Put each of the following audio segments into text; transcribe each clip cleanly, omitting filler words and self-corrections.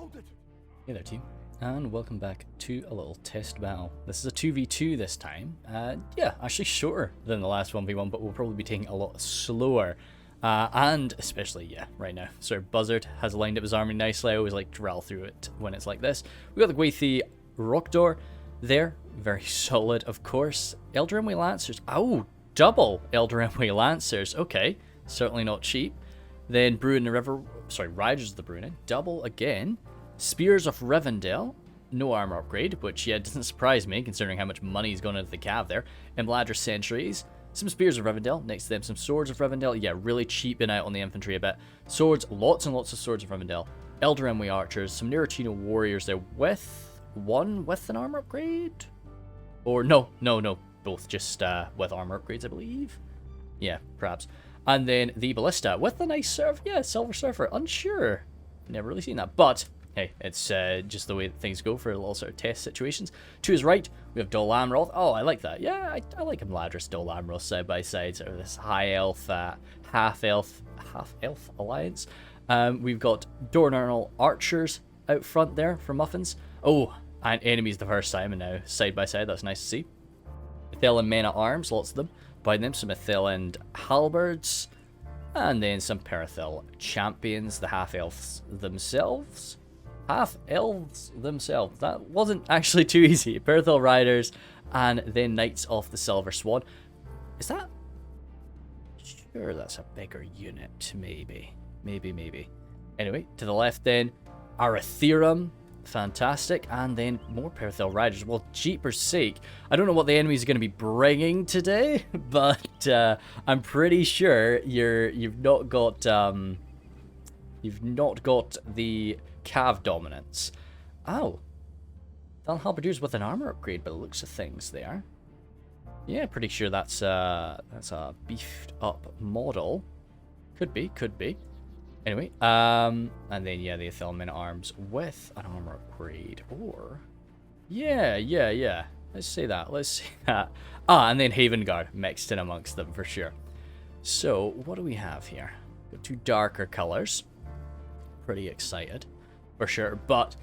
Hey there team, and welcome back to a little test battle. This is a 2v2 this time. Yeah, actually shorter than the last 1v1, but we'll probably be taking a lot slower. And especially, yeah, right now. So Buzzard has lined up his army nicely. I always like to rattle through it when it's like this. We got the Grassy Rock Door there. Very solid, of course. Eldarimwe Lancers. Oh, double Eldarimwe Lancers. Okay, certainly not cheap. Then Bruin the River, sorry, Riders of the Bruin. Double again. Spears of Rivendell, no armor upgrade, which, yeah, doesn't surprise me considering how much money's gone into the cav there. Imladris Sentries, some Spears of Rivendell, next to them some Swords of Rivendell, yeah, really cheaping out on the infantry a bit. Swords, lots and lots of Swords of Rivendell. Eldarimwe Archers, some Nerotino Warriors there with one with an armor upgrade? Or no, both just with armor upgrades, I believe. Yeah, perhaps. And then the Ballista with a nice Silver Surfer, unsure. Never really seen that, but hey, it's just the way that things go for little sort of test situations. To his right, we have Dol Amroth. Oh, I like that. Yeah, I like Imladris, Dol Amroth side by side. Sort of this high elf, half elf alliance. We've got Dornernal Archers out front there for Muffins. Oh, and enemies the first time, and now side by side. That's nice to see. Ithilien Men at Arms, lots of them. By them, some Ithilien Halberds. And then some Perithil Champions, the half-elves themselves. Half-elves themselves. That wasn't actually too easy. Perithil Riders, and then Knights of the Silver Swan. Is that... Sure, that's a bigger unit, maybe. Maybe. Anyway, to the left then, Arathirum. Fantastic. And then more Perithil Riders. Well, jeepers sake. I don't know what the enemies are going to be bringing today, but I'm pretty sure you've not got the cav dominance. Oh. Thal Halberdiers with an armor upgrade by the looks of things there. Yeah, pretty sure that's a beefed up model. Could be. Anyway, and then, yeah, the Ithilien Men at Arms with an armor upgrade, or... Yeah. Let's see that. Ah, and then Haven Guard mixed in amongst them, for sure. So, what do we have here? Got two darker colors. Pretty excited, for sure. But,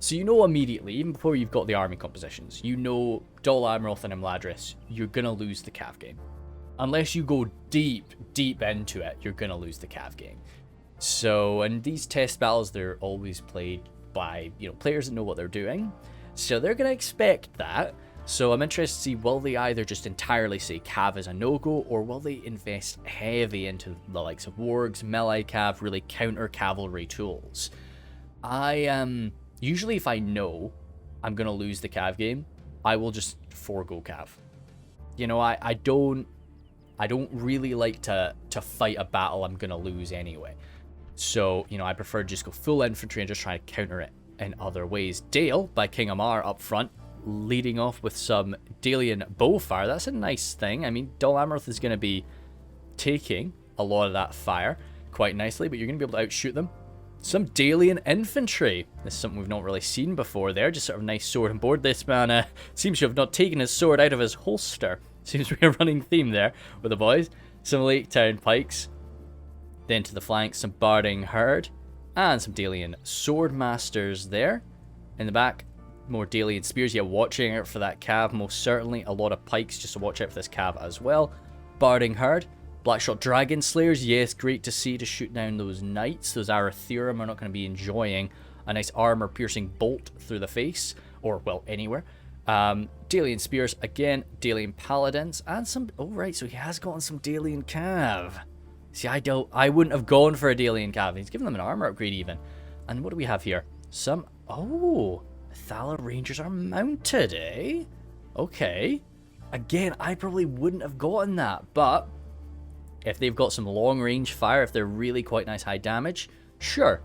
so you know immediately, even before you've got the army compositions, you know Dol Amroth and Imladris, you're going to lose the cav game. Unless you go deep into it, you're going to lose the cav game. So, and these test battles, they're always played by, players that know what they're doing. So they're going to expect that. So I'm interested to see, will they either just entirely say cav is a no-go, or will they invest heavy into the likes of wargs, melee cav, really counter cavalry tools? Usually if I know I'm going to lose the cav game, I will just forego cav. I don't really like to fight a battle I'm going to lose anyway. So, I prefer to just go full infantry and just try to counter it in other ways. Dale, by King Amar up front, leading off with some Dalian bowfire. That's a nice thing. I mean, Dol Amroth is going to be taking a lot of that fire quite nicely, but you're going to be able to outshoot them. Some Dalian infantry. This is something we've not really seen before there. Just sort of nice sword on board. This man seems to have not taken his sword out of his holster. Seems to be a running theme there with the boys. Some Lake Town Pikes. Then to the flank, some Barding Herd. And some Dalian Swordmasters there. In the back, more Dalian Spears. Yeah, watching out for that cav, most certainly. A lot of Pikes, just to watch out for this cav as well. Barding Herd. Blackshot Dragon Slayers. Yes, great to see to shoot down those Knights. Those Arathirum are not going to be enjoying a nice armor-piercing bolt through the face. Or, well, anywhere. Dalian Spears, again, Dalian Paladins, and some... Oh, right, so he has gotten some Dalian Cav. See, I wouldn't have gone for a Dalian Cav. He's given them an armor upgrade, even. And what do we have here? Some... Oh, Thala Rangers are mounted, eh? Okay. Again, I probably wouldn't have gotten that, but... If they've got some long-range fire, if they're really quite nice high damage, sure.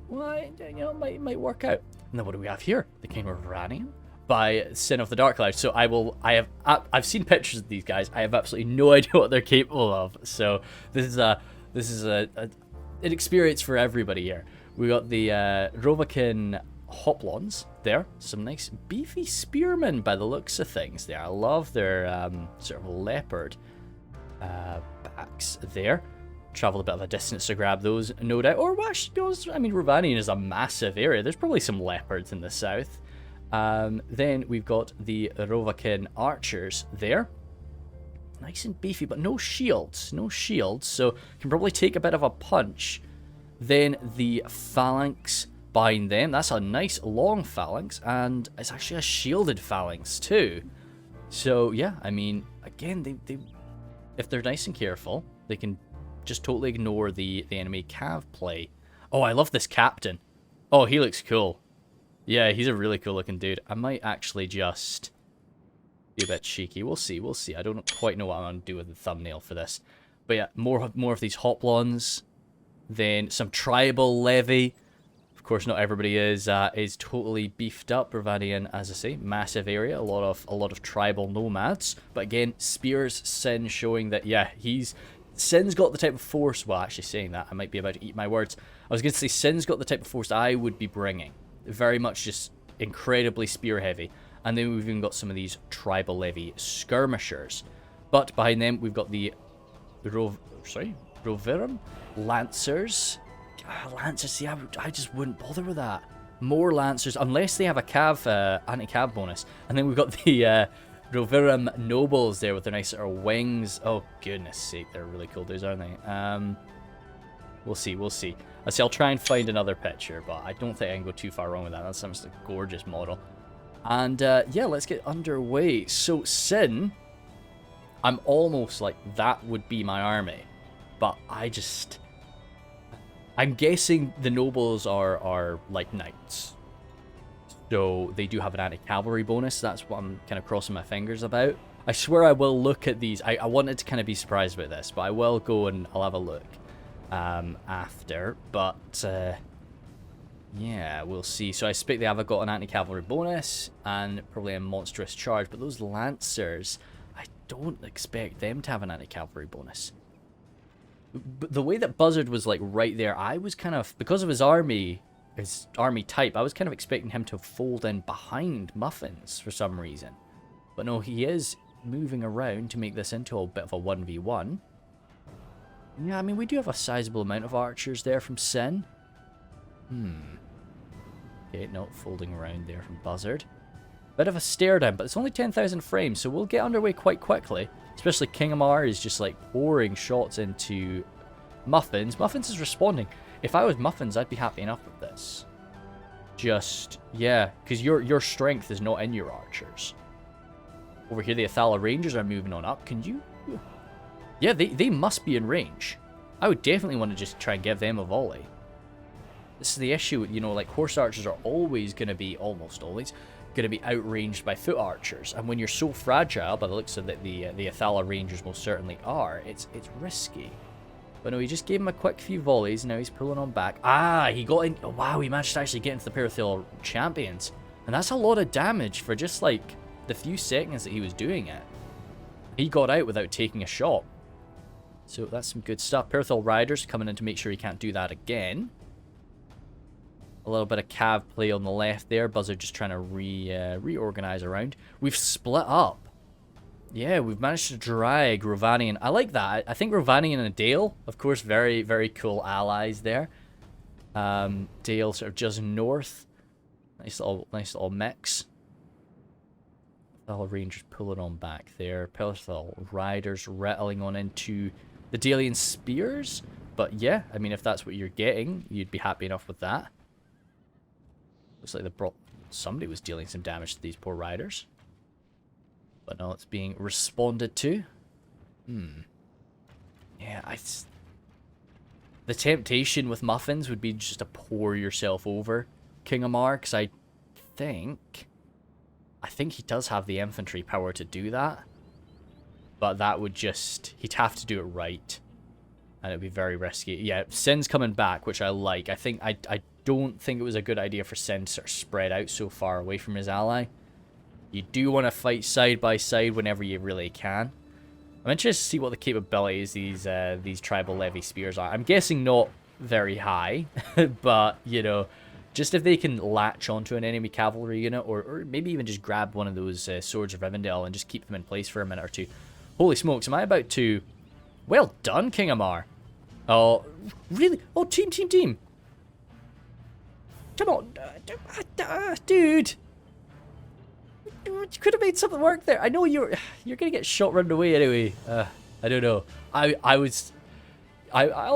Well, it might work out. And then what do we have here? The King of Rhovanion by Sin of the Dark Cloud. So I've seen pictures of these guys. I have absolutely no idea what they're capable of. So this is an experience for everybody here. We got the Rhovanion Hoplons there. Some nice beefy spearmen by the looks of things there. I love their sort of leopard backs there. travel a bit of a distance to grab those, no doubt. Or, well, actually, I mean, Rhovanion is a massive area. There's probably some leopards in the south. Then we've got the Rhovanion archers there. Nice and beefy, but no shields. No shields, so can probably take a bit of a punch. Then the phalanx behind them. That's a nice long phalanx, and it's actually a shielded phalanx too. So, yeah, I mean, again, they if they're nice and careful, they can just totally ignore the enemy cav play. Oh, I love this captain. Oh, he looks cool. Yeah, he's a really cool looking dude. I might actually just be a bit cheeky. We'll see, we'll see. I don't quite know what I'm going to do with the thumbnail for this. But yeah, more of these hoplons. Then some tribal levy. Of course, not everybody is totally beefed up. Rhovanion, as I say, massive area, a lot of tribal nomads. But again, spears Sin showing that yeah, Sin's got the type of force. Well, actually saying that, I might be about to eat my words. I was going to say Sin's got the type of force I would be bringing. Very much just incredibly spear heavy. And then we've even got some of these tribal levy skirmishers. But behind them, we've got the Rhovanion lancers. Lancers, see, I just wouldn't bother with that. More lancers, unless they have a anti-cav bonus. And then we've got the Rhovanion nobles there with their nice sort of wings. Oh, goodness sake, they're really cool dudes, aren't they? We'll see, we'll see. I'll try and find another picture, but I don't think I can go too far wrong with that. That's just a gorgeous model. And, yeah, let's get underway. So, Sin, I'm almost like, that would be my army. But I'm guessing the nobles are like knights. So they do have an anti-cavalry bonus. That's what I'm kind of crossing my fingers about. I swear I will look at these. I wanted to kind of be surprised about this, but I will go and I'll have a look after. But yeah, we'll see. So I expect they have got an anti-cavalry bonus and probably a monstrous charge. But those lancers, I don't expect them to have an anti-cavalry bonus. But the way that Buzzard was like right there, I was kind of, because of his army type, I was kind of expecting him to fold in behind Muffins for some reason. But no, he is moving around to make this into a bit of a 1v1. Yeah, I mean, we do have a sizable amount of archers there from Sin. Okay, not folding around there from Buzzard. Bit of a stare down, but it's only 10,000 frames, so we'll get underway quite quickly. Especially King Amar is just like pouring shots into Muffins. Muffins is responding. If I was Muffins, I'd be happy enough with this. Just, yeah, because your strength is not in your archers. Over here, the Athala Rangers are moving on up. Can you? Yeah, they must be in range. I would definitely want to just try and give them a volley. This is the issue, you know, like horse archers are always going to be, almost always, going to be outranged by foot archers. And when you're so fragile, by the looks of it, the Athala Rangers most certainly are, it's risky. But no, he just gave him a quick few volleys, and now he's pulling on back. Ah, he got in. Oh, wow, he managed to actually get into the Parathil champions. And that's a lot of damage for just, like, the few seconds that he was doing it. He got out without taking a shot. So that's some good stuff. Parathil Riders coming in to make sure he can't do that again. A little bit of cav play on the left there. Buzzard just trying to reorganize around. We've split up. Yeah, we've managed to drag Rhovanion. I like that. I think Rhovanion and Dale, of course, very, very cool allies there. Dale sort of just north. Nice little mix. Athala Rangers pulling on back there. Parathil Riders rattling on into the Dalian Spears. But yeah, I mean, if that's what you're getting, you'd be happy enough with that. Looks like somebody was dealing some damage to these poor riders. But no, it's being responded to. Yeah, the temptation with Muffins would be just to pour yourself over King Amar, because I think he does have the infantry power to do that. But that would just, he'd have to do it right. And it'd be very risky. Yeah, Sin's coming back, which I like. I don't think it was a good idea for Sin to sort of spread out so far away from his ally. You do want to fight side by side whenever you really can. I'm interested to see what the capabilities these tribal levy spears are. I'm guessing not very high, but, you know, just if they can latch onto an enemy cavalry unit, or maybe even just grab one of those swords of Rivendell and just keep them in place for a minute or two. Holy smokes, am I about to... Well done, King Amar. Oh, really? Oh, team. Come on, dude. You could have made something work there. I know you're gonna get shot right away anyway. I don't know. I'll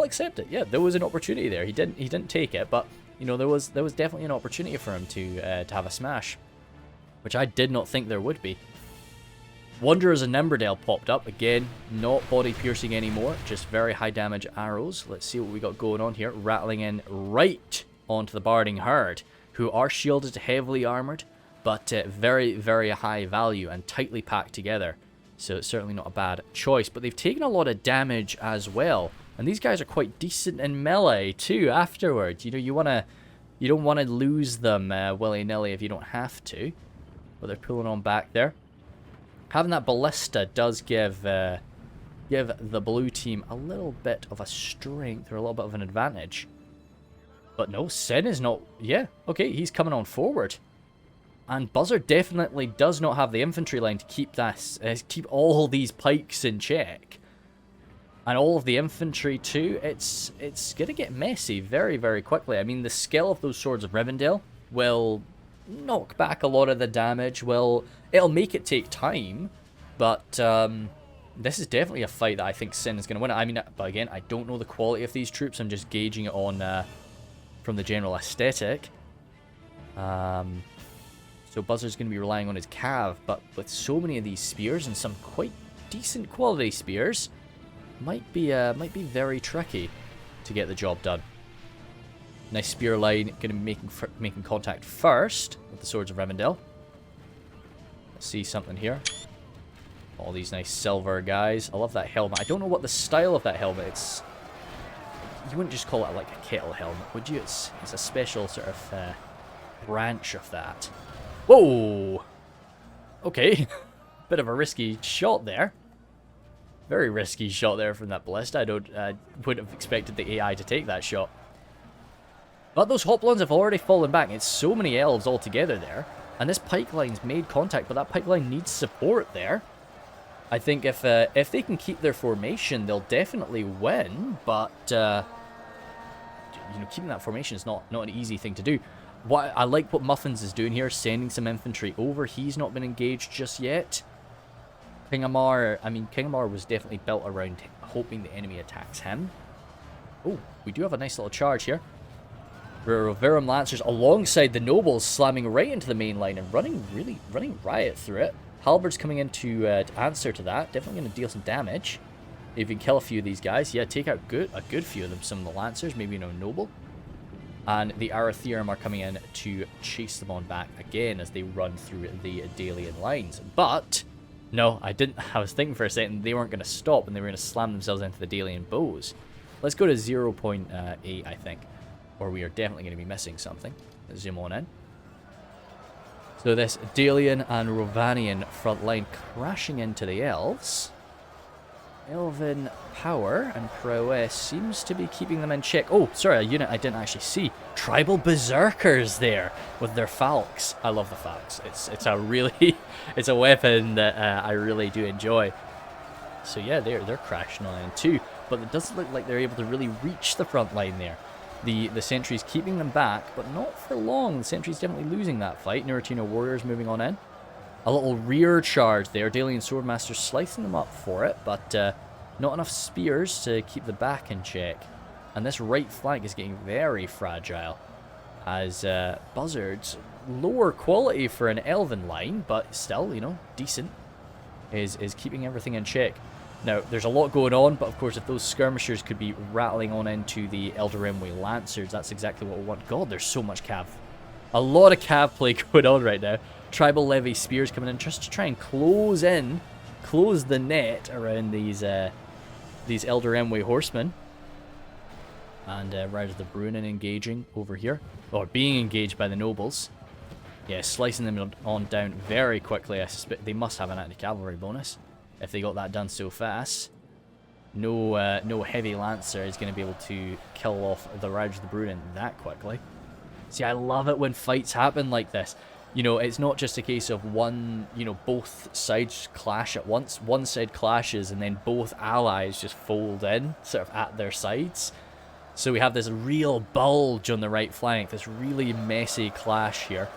accept it. Yeah, there was an opportunity there. He didn't take it, but you know there was definitely an opportunity for him to have a smash, which I did not think there would be. Wanderers and Nimberdale popped up again. Not body piercing anymore, just very high damage arrows. Let's see what we got going on here. Rattling in right onto the Barding Herd, who are shielded, heavily armored, but very, very high value and tightly packed together. So it's certainly not a bad choice. But they've taken a lot of damage as well. And these guys are quite decent in melee too afterwards. You know, you don't want to lose them willy-nilly if you don't have to. But they're pulling on back there. Having that ballista does give the blue team a little bit of a strength or a little bit of an advantage. But no, Sin is not... Yeah, okay, he's coming on forward. And Buzzard definitely does not have the infantry line to keep keep all these pikes in check. And all of the infantry too. It's going to get messy very, very quickly. I mean, the skill of those Swords of Rivendell will knock back a lot of the damage. It'll make it take time. But this is definitely a fight that I think Sin is going to win. I mean, but again, I don't know the quality of these troops. I'm just gauging it on from the general aesthetic. So Buzzard's going to be relying on his cav, but with so many of these spears and some quite decent quality spears, might be very tricky to get the job done. Nice spear line, going to be making contact first with the Swords of Rivendell. Let's see something here. All these nice silver guys. I love that helmet. I don't know what the style of that helmet is. You wouldn't just call it like a kettle helmet, would you? It's a special sort of branch of that. Whoa! Okay. Bit of a risky shot there. Very risky shot there from that ballista. I wouldn't have expected the AI to take that shot. But those hoplons have already fallen back. It's so many elves all together there. And this pike line's made contact, but that pike line needs support there. I think if they can keep their formation, they'll definitely win. But, you know, keeping that formation is not an easy thing to do. I like what Muffins is doing here, sending some infantry over. He's not been engaged just yet. King Amar was definitely built around hoping the enemy attacks him. Oh, we do have a nice little charge here. Rhovanion Lancers alongside the nobles slamming right into the main line and running riot through it. Halberd's coming in to answer to that. Definitely going to deal some damage. If you can kill a few of these guys, yeah, take out a good few of them. Some of the Lancers, maybe no noble. And the Arathirum are coming in to chase them on back again as they run through the Dalian lines. But, no, I was thinking for a second they weren't going to stop and they were going to slam themselves into the Dalian bows. Let's go to 0.8, I think. Or we are definitely going to be missing something. Let's zoom on in. So this Dalian and Rhovanion front line crashing into the elves. Elven power and prowess seems to be keeping them in check. Oh, sorry, a unit I didn't actually see. Tribal Berserkers there with their falcons. I love the falcons. It's a weapon that I really do enjoy. So yeah, they're crashing on in too. But it doesn't look like they're able to really reach the front line there. The sentries keeping them back, but not for long. The sentries definitely losing that fight. Nuratina warriors moving on in. A little rear charge there. Dalian Swordmasters slicing them up for it, but not enough spears to keep the back in check. And this right flank is getting very fragile as Buzzard's lower quality for an elven line, but still, you know, decent, is keeping everything in check. Now, there's a lot going on, but of course, if those skirmishers could be rattling on into the Elder Rimway Lancers, that's exactly what we want. God, there's so much cav. A lot of cav play going on right now. Tribal Levy Spears coming in just to try and close the net around these Elder Rimway Horsemen. And Riders of the Brunnen engaging over here, or being engaged by the nobles. Yeah, slicing them on down very quickly. I suspect they must have an anti-cavalry bonus if they got that done so fast. No heavy lancer is going to be able to kill off the Riders of the Brunnen that quickly. See, I love it when fights happen like this. You know, it's not just a case of one, you know, both sides clash at once. One side clashes and then both allies just fold in, sort of at their sides. So we have this real bulge on the right flank, this really messy clash here.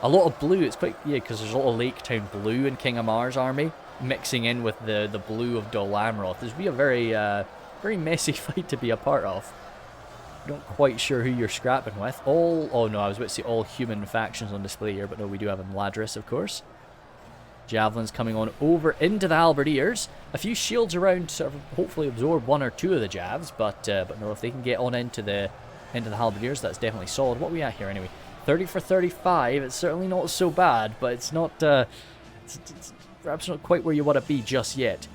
A lot of blue, it's quite, yeah, because there's a lot of Lake Town blue in King Amar's army, mixing in with the blue of Dol Amroth. This would be a very messy fight to be a part of. Not quite sure who you're scrapping with. Oh no, I was about to say all human factions on display here, but no, we do have Imladris, of course. Javelins coming on over into the halberdiers. A few shields around to sort of hopefully absorb one or two of the javs, but no, if they can get on into the halberdiers, that's definitely solid. What are we at here anyway? 30 for 35. It's certainly not so bad, but it's not it's perhaps not quite where you want to be just yet.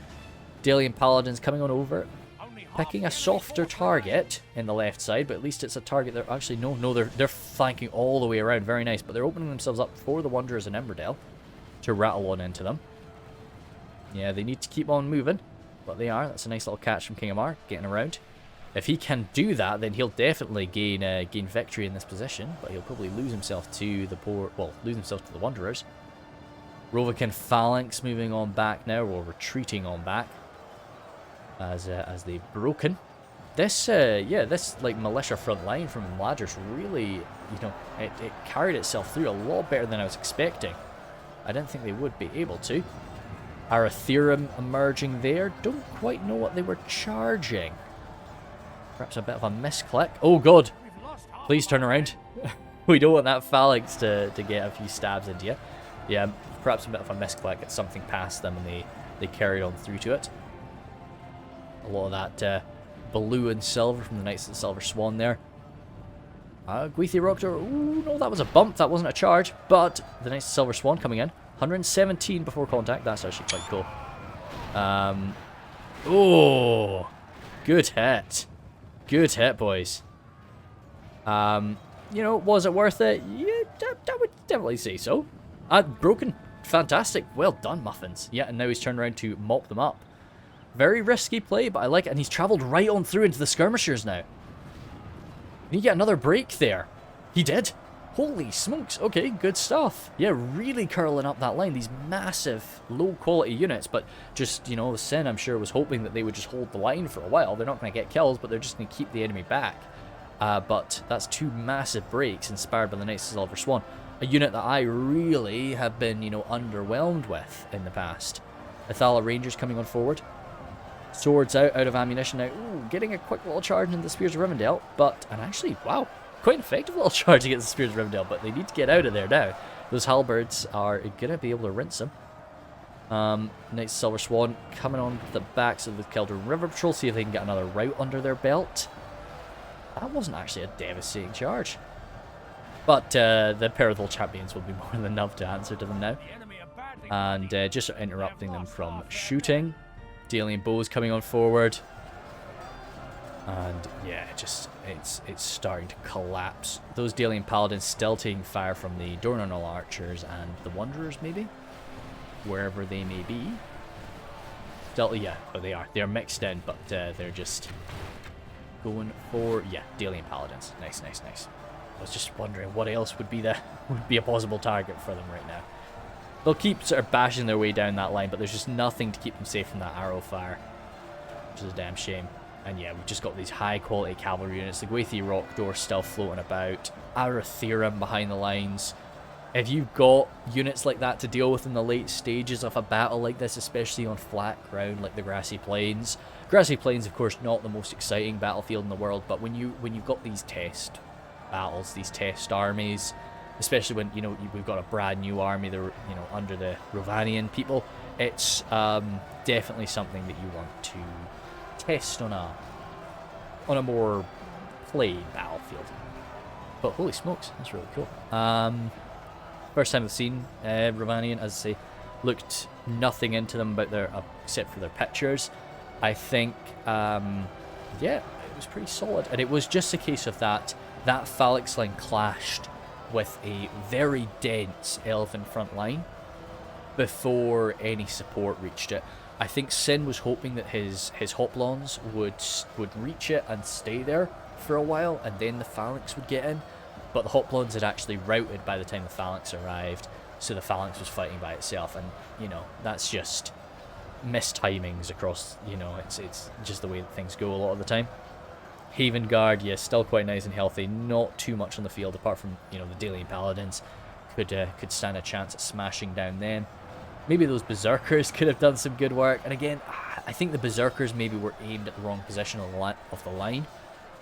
Dalian Paladins coming on over, picking a softer target in the left side, but at least it's a target. They're actually no, they're flanking all the way around. Very nice, but they're opening themselves up for the Wanderers in Emberdale to rattle on into them. Yeah, they need to keep on moving, but they are. That's a nice little catch from King Amar, getting around. If he can do that, then he'll definitely gain victory in this position, but he'll probably lose himself to the Wanderers. Rhovanion phalanx moving on back now, or retreating on back, as they've broken. This like militia front line from Imladris really, you know, it carried itself through a lot better than I was expecting. I didn't think they would be able to. Aratherum emerging there. Don't quite know what they were charging. Perhaps a bit of a misclick. Oh god! Please turn around. We don't want that phalanx to get a few stabs into you. Yeah, perhaps a bit of a misclick. It's something past them and they carried on through to it. A lot of that blue and silver from the Knights of the Silver Swan there. Gweethy Rocktor. Ooh, no, that was a bump. That wasn't a charge. But the Knights of the Silver Swan coming in. 117 before contact. That's actually quite cool. Oh, good hit. Good hit, boys. You know, was it worth it? Yeah, I would definitely say so. Broken. Fantastic. Well done, Muffins. Yeah, and now he's turned around to mop them up. Very risky play, but I like it. And he's travelled right on through into the skirmishers now. Can he get another break there? He did. Holy smokes. Okay, good stuff. Yeah, really curling up that line. These massive, low-quality units. But just, you know, Sin, I'm sure, was hoping that they would just hold the line for a while. They're not going to get kills, but they're just going to keep the enemy back. But that's two massive breaks inspired by the Knights of the Silver Swan. A unit that I really have been, you know, underwhelmed with in the past. Athala Rangers coming on forward. Swords out of ammunition now. Ooh, getting a quick little charge into the Spears of Rivendell. And actually, wow, quite an effective little charge against the Spears of Rivendell. But they need to get out of there now. Those halberds are going to be able to rinse them. Knights of Silver Swan coming on the backs of the Keldron River Patrol. See if they can get another route under their belt. That wasn't actually a devastating charge. But the Perithal Champions will be more than enough to answer to them now. And just interrupting them from shooting. Dalian Bows coming on forward. And yeah, it's starting to collapse. Those Dalian Paladins still taking fire from the Dornanol Archers and the Wanderers, maybe? Wherever they may be. Still, yeah, but they are. They're mixed in, but they're just going for, yeah, Dalian Paladins. Nice, nice, nice. I was just wondering what else would be a possible target for them right now. They'll keep sort of bashing their way down that line, but there's just nothing to keep them safe from that arrow fire, which is a damn shame. And yeah, we've just got these high-quality cavalry units. The Gwathi Rockdoor still floating about. Aratherum behind the lines. If you've got units like that to deal with in the late stages of a battle like this, especially on flat ground like the Grassy Plains. Grassy Plains, of course, not the most exciting battlefield in the world, but when you've got these test battles, these test armies, especially when, you know, we've got a brand new army, under the Rhovanion people, it's definitely something that you want to test on a more played battlefield. But holy smokes, that's really cool. First time I've seen Rhovanion, as I say, looked nothing into them except for their pictures. I think, yeah, it was pretty solid, and it was just a case of that phalanx line clashed with a very dense elven front line before any support reached it. I think Sin was hoping that his hoplons would reach it and stay there for a while, and then the phalanx would get in. but the Hoplons had actually routed by the time the Phalanx arrived, so the Phalanx was fighting by itself, and, you know, that's just mistimings across, you know, it's just the way that things go a lot of the time. Haven Guard, yes, still quite nice and healthy, not too much on the field, apart from, you know, the Daily Paladins could stand a chance at smashing down them. Maybe those Berserkers could have done some good work, and again, I think the Berserkers maybe were aimed at the wrong position of the line.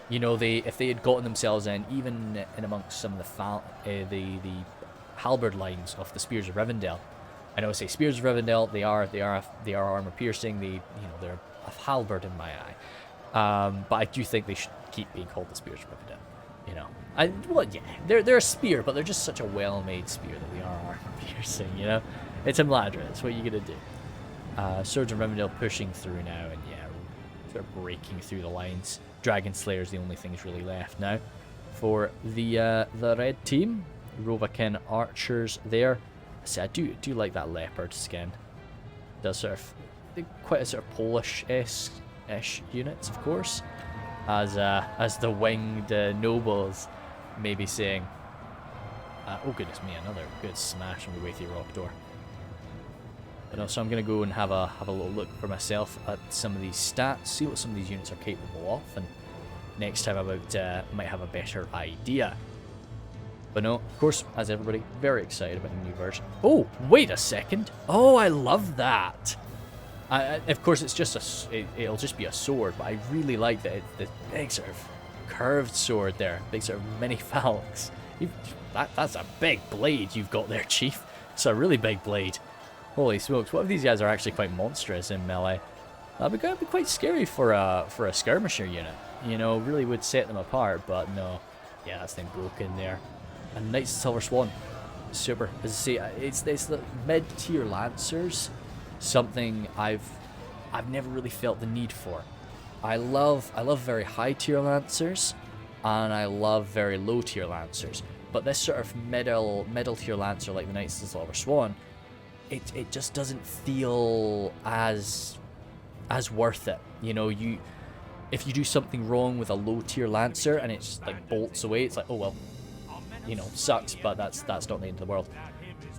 You know, if they had gotten themselves in, even in amongst some of the halberd lines of the Spears of Rivendell. I know I say Spears of Rivendell, they are armor piercing. They're a halberd in my eye. But I do think they should keep being called the Spears of Rivendell. You know, well, yeah, they're a spear, but they're just such a well-made spear that they are armor piercing. You know, it's Imladris. What are you gonna do? Swords of Rivendell pushing through now, and yeah, sort of breaking through the lines. Dragon Slayer's the only things really left now for the red team. Rhovanion archers there. See, I do like that leopard skin. It does sort of quite a sort of Polish-ish units, of course, as the winged nobles may be saying. Oh goodness me, another good smash on the way through Rock Door. But no, so I'm gonna go and have a little look for myself at some of these stats, see what some of these units are capable of, and next time I might have a better idea. But no, of course, as everybody, very excited about the new version. Oh, wait a second! Oh, I love that. Of course, it's just it'll just be a sword, but I really like the big sort of curved sword there, big sort of mini phalanx. That's a big blade you've got there, Chief. It's a really big blade. Holy smokes, what if these guys are actually quite monstrous in melee? That'd be quite scary for a skirmisher unit. You know, really would set them apart, but no. Yeah, that's thing broken there. And Knights of Silver Swan. Super. As I say, it's the mid-tier Lancers, something I've never really felt the need for. I love very high-tier Lancers, and I love very low-tier Lancers. But this sort of middle-tier Lancer like the Knights of the Silver Swan, it just doesn't feel as worth it. You know, if you do something wrong with a low tier Lancer and it just like bolts away, it's like, oh well, you know, sucks, but that's not the end of the world.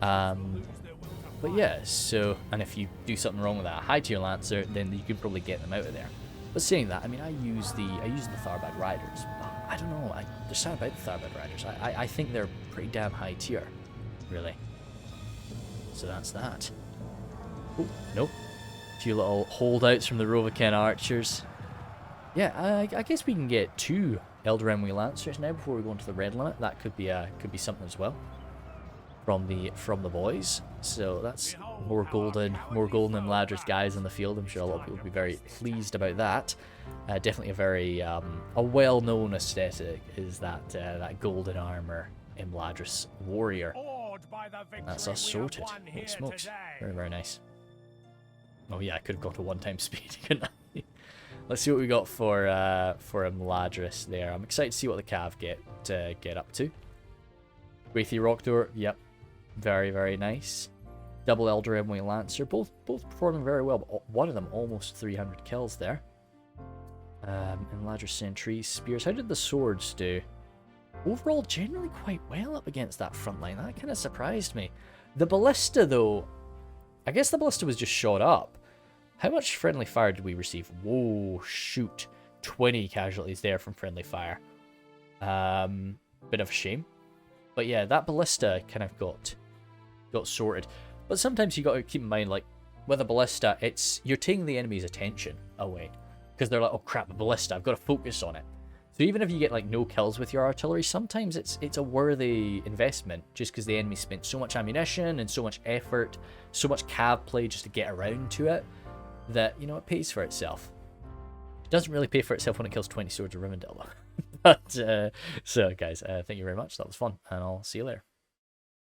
But yeah, so, and if you do something wrong with that high tier Lancer, then you could probably get them out of there. But saying that, I mean, I use the Tharbad Riders. I don't know, there's something about the Tharbad Riders. I think they're pretty damn high tier, really. So that's that. Oh, nope. A few little holdouts from the Rhovanion archers. Yeah, I guess we can get 2 Eldraine Lancers now before we go into the red limit. That could be something as well from the boys. So that's more golden Imladris guys in the field. I'm sure a lot of people will be very pleased about that. Definitely a very a well-known aesthetic is that golden armor Imladris warrior. That's us sorted. Holy smokes. Very, very nice. Oh yeah, I could have got a one-time speed, couldn't I? Let's see what we got for Imladris there. I'm excited to see what the Cav get up to. Wraithy Rock Door, yep. Very, very nice. Double Eldraine Lancer, both performing very well, but one of them almost 300 kills there. Imladris Sentries, Spears. How did the swords do? Overall, generally quite well up against that front line. That kind of surprised me. The Ballista, though, I guess the Ballista was just shot up. How much friendly fire did we receive? Whoa, shoot. 20 casualties there from friendly fire. Bit of a shame. But yeah, that Ballista kind of got sorted. But sometimes you got to keep in mind, like, with a Ballista, you're taking the enemy's attention away. Because they're like, oh crap, a Ballista, I've got to focus on it. So even if you get like no kills with your artillery, sometimes it's a worthy investment just because the enemy spent so much ammunition and so much effort, so much cav play just to get around to it, that, you know, it pays for itself. It doesn't really pay for itself when it kills 20 Swords of Rivendell though. But, so guys, thank you very much. That was fun, and I'll see you later.